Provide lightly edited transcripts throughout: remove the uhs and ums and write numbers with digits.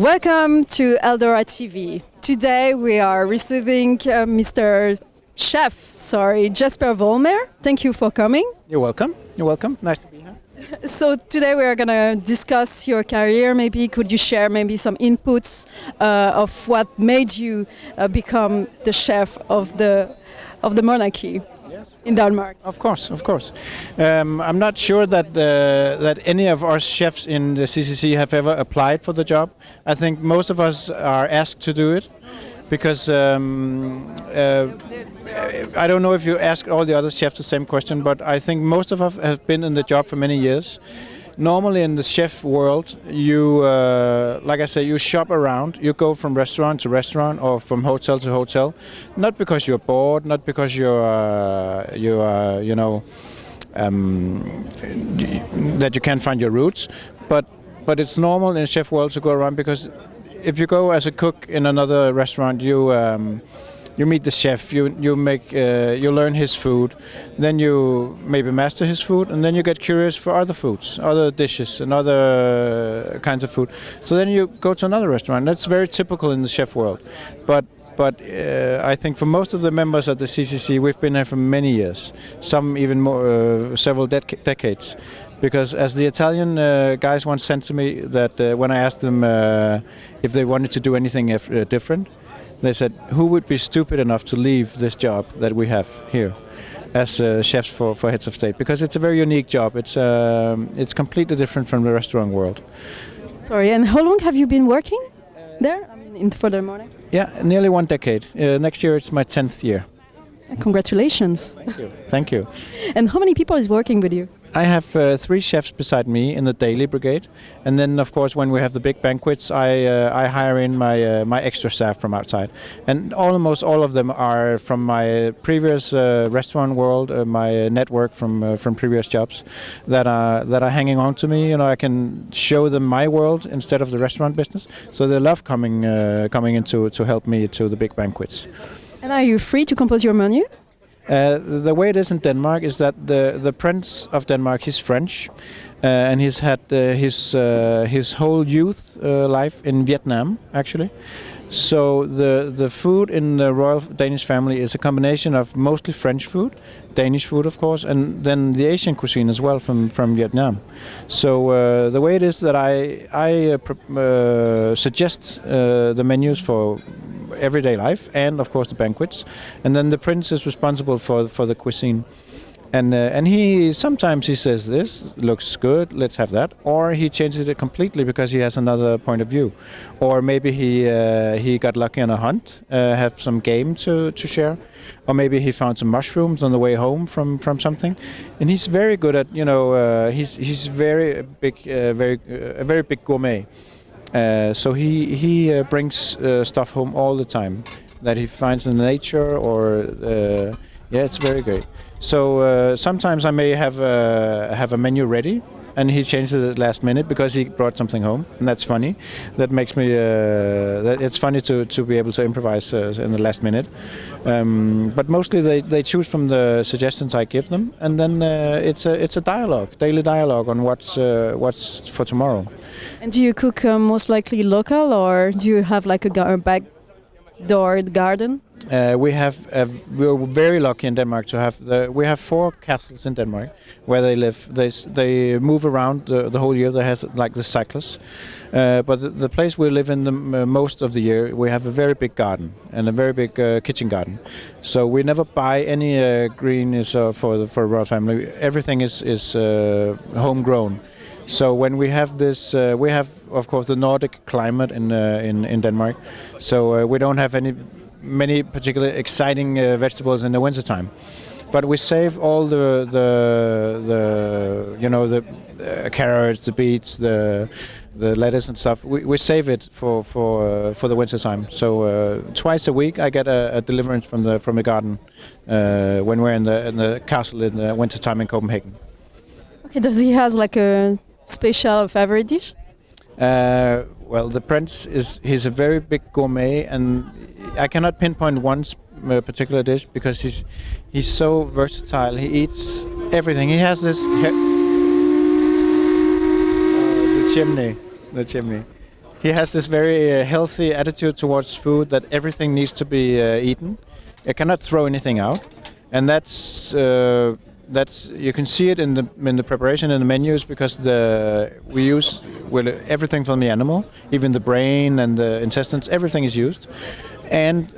Welcome to EldoraTV. Today we are receiving Mr. Jesper VOLLMER. Thank you for coming. You're welcome. You're welcome. Nice to be here. So today we are going to discuss your career. Maybe could you share maybe some inputs of what made you become the chef of the monarchy in Denmark? Of course. I'm not sure that any of our chefs in the CCC have ever applied for the job. I think most of us are asked to do it because I don't know if you ask all the other chefs the same question, but I think most of us have been in the job for many years. Normally in the chef world, you, like I say, you shop around. You go from restaurant to restaurant or from hotel to hotel, not because you're bored, not because that you can't find your roots, but it's normal in the chef world to go around because if you go as a cook in another restaurant, you meet the chef, you learn his food, then you maybe master his food, and then you get curious for other foods, other dishes, and other kinds of food. So then you go to another restaurant. That's very typical in the chef world. But I think for most of the members of the CCC, we've been there for many years, some even more, several decades. Because as the Italian guys once said to me that when I asked them if they wanted to do anything different, they said, who would be stupid enough to leave this job that we have here as chefs for heads of state? Because it's a very unique job. It's completely different from the restaurant world. Sorry, and how long have you been working there? For the morning? Yeah, nearly 1 decade. Next year it's my 10th year. Congratulations. Thank you. And how many people is working with you? I have 3 chefs beside me in the daily brigade, and then of course when we have the big banquets, I hire in my extra staff from outside, and almost all of them are from my previous restaurant world, my network from previous jobs that are hanging on to me. You know, I can show them my world instead of the restaurant business, so they love coming in to help me to the big banquets. And are you free to compose your menu? The way it is in Denmark is that the Prince of Denmark, he's French, and he's had his whole youth life in Vietnam, actually. So the food in the royal Danish family is a combination of mostly French food, Danish food of course, and then the Asian cuisine as well from Vietnam. So the way it is that I suggest the menus for everyday life and of course the banquets, and then the prince is responsible for the cuisine, and he sometimes he says this looks good, let's have that, or he changes it completely because he has another point of view, or maybe he got lucky on a hunt, have some game to share, or maybe he found some mushrooms on the way home from something, and he's very good at he's very big a very big gourmet. So he brings stuff home all the time that he finds in nature, or it's very great. So sometimes I may have a menu ready, and he changes it at last minute because he brought something home, and that's funny. That makes me it's funny to be able to improvise in the last minute. But mostly they choose from the suggestions I give them, and then it's a daily dialogue on what's for tomorrow. And do you cook most likely local, or do you have like a backdoor garden? We're very lucky in Denmark to have we have 4 castles in Denmark where they live. They move around the whole year. They have like the cyclists, but the place we live in the most of the year, we have a very big garden and a very big kitchen garden. So we never buy any greens for royal family. Everything is homegrown. So when we have this, we have of course the Nordic climate in Denmark. So we don't have many particular exciting vegetables in the wintertime, but we save all the carrots, the beets, the lettuce and stuff. We save it for the wintertime. So twice a week I get a deliverance from the garden when we're in the castle in the wintertime in Copenhagen. Okay, does he has like a special favorite dish? Well, the prince he's a very big gourmet, and I cannot pinpoint one particular dish because he's so versatile. He eats everything. He has this the chimney. he has this very healthy attitude towards food, that everything needs to be eaten. You cannot throw anything out, and that's you can see it in the preparation in the menus, because we use everything from the animal, even the brain and the intestines, everything is used. And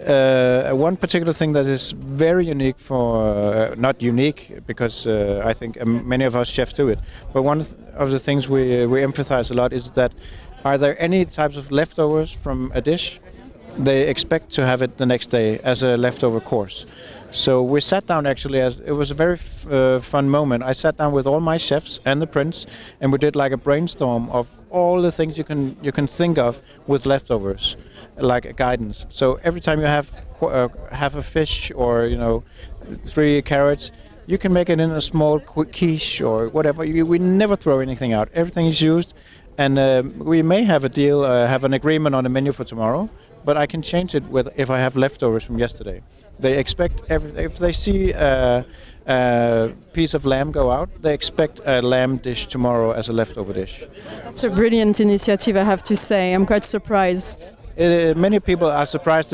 one particular thing that is very unique not unique, because I think many of us chefs do it, but one of the things we emphasize a lot is that are there any types of leftovers from a dish, they expect to have it the next day as a leftover course. So we sat down, actually, it was a very fun moment. I sat down with all my chefs and the prince, and we did like a brainstorm of all the things you can think of with leftovers, like a guidance. So every time you have a fish or 3 carrots, you can make it in a small quiche or whatever. We never throw anything out. Everything is used, and we may have a deal, have an agreement on the menu for tomorrow, but I can change it if I have leftovers from yesterday. They expect if they see a piece of lamb go out, they expect a lamb dish tomorrow as a leftover dish. That's a brilliant initiative, I have to say. I'm quite surprised. Many people are surprised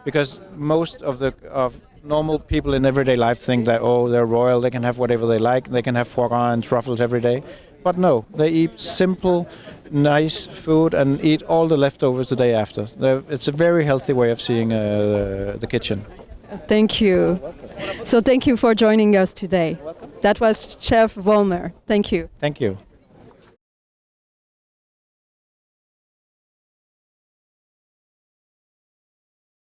because most of normal people in everyday life think that, oh, they're royal, they can have whatever they like, they can have foie gras and truffles every day. But no, they eat simple, nice food and eat all the leftovers the day after. It's a very healthy way of seeing the kitchen. Thank you. So thank you for joining us today. That was Chef VOLLMER. Thank you. Thank you.